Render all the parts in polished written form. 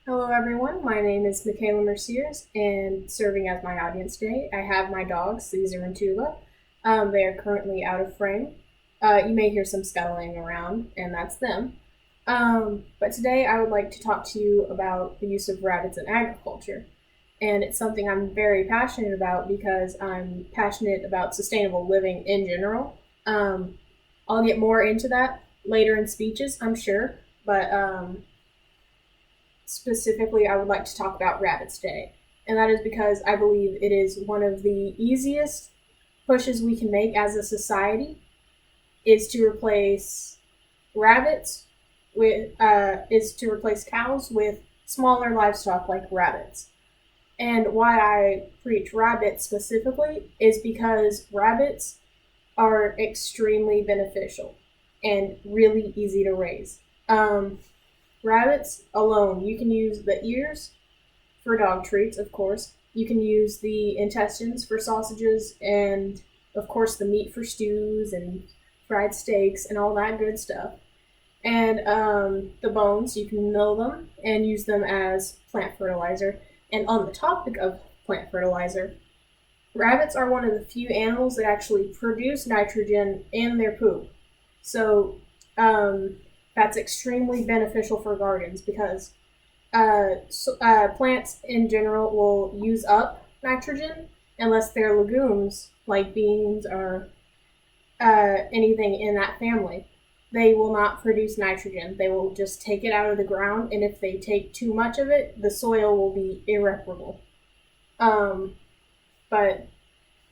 Hello, everyone. My name is Michaela Merciers, and serving as my audience today, I have my dogs, Caesar and Tula. They are currently out of frame. You may hear some scuttling around, and that's them. But today, I would like to talk to you about the use of rabbits in agriculture. And it's something I'm very passionate about because I'm passionate about sustainable living in general. I'll get more into that later in speeches, I'm sure. But specifically, I would like to talk about Rabbits Day. And that is because I believe it is one of the easiest pushes we can make as a society is to replace rabbits is to replace cows with smaller livestock like rabbits. And why I preach rabbits specifically is because rabbits are extremely beneficial and really easy to raise. Rabbits alone, you can use the ears for dog treats, of course. You can use the intestines for sausages, and of course, the meat for stews and fried steaks and all that good stuff. And the bones, you can mill them and use them as plant fertilizer. And on the topic of plant fertilizer, rabbits are one of the few animals that actually produce nitrogen in their poop. So um, that's extremely beneficial for gardens because plants in general will use up nitrogen unless they're legumes like beans or anything in that family. They will not produce nitrogen. They will just take it out of the ground, and if they take too much of it, the soil will be irreparable. Um, but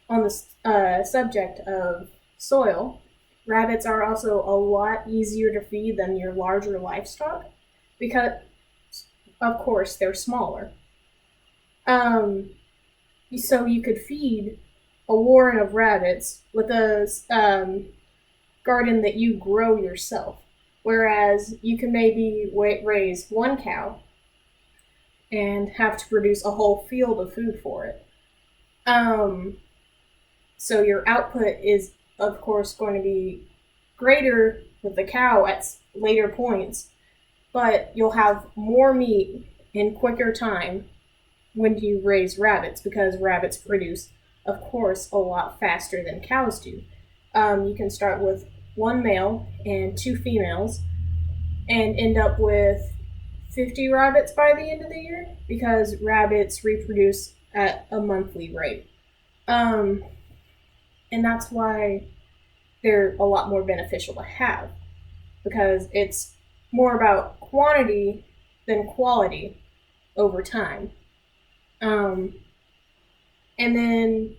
on the subject of soil, rabbits are also a lot easier to feed than your larger livestock because, of course, they're smaller. Um, so you could feed a warren of rabbits with a garden that you grow yourself, whereas you can maybe raise one cow and have to produce a whole field of food for it. Um, so your output is, of course, going to be greater with the cow at later points, but you'll have more meat in quicker time when you raise rabbits because rabbits produce, of course, a lot faster than cows do. You can start with one male and two females and end up with 50 rabbits by the end of the year because rabbits reproduce at a monthly rate. Um, and that's why they're a lot more beneficial to have because it's more about quantity than quality over time. Um, and then,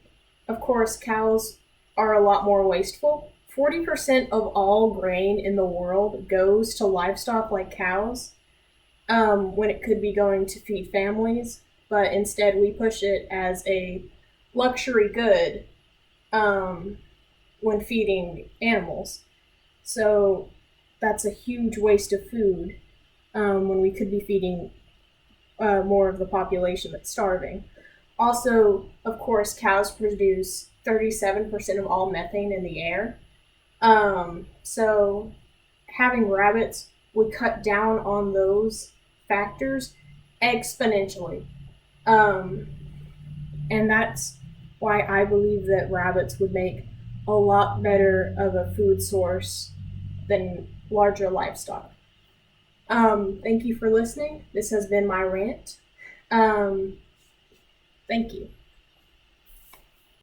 of course, cows are a lot more wasteful. 40% of all grain in the world goes to livestock like cows when it could be going to feed families, but instead we push it as a luxury good um, when feeding animals. So that's a huge waste of food when we could be feeding more of the population that's starving. Also, of course, cows produce 37% of all methane in the air. So having rabbits would cut down on those factors exponentially. Um, and that's why I believe that rabbits would make a lot better of a food source than larger livestock. Thank you for listening. This has been my rant. Um, Thank you.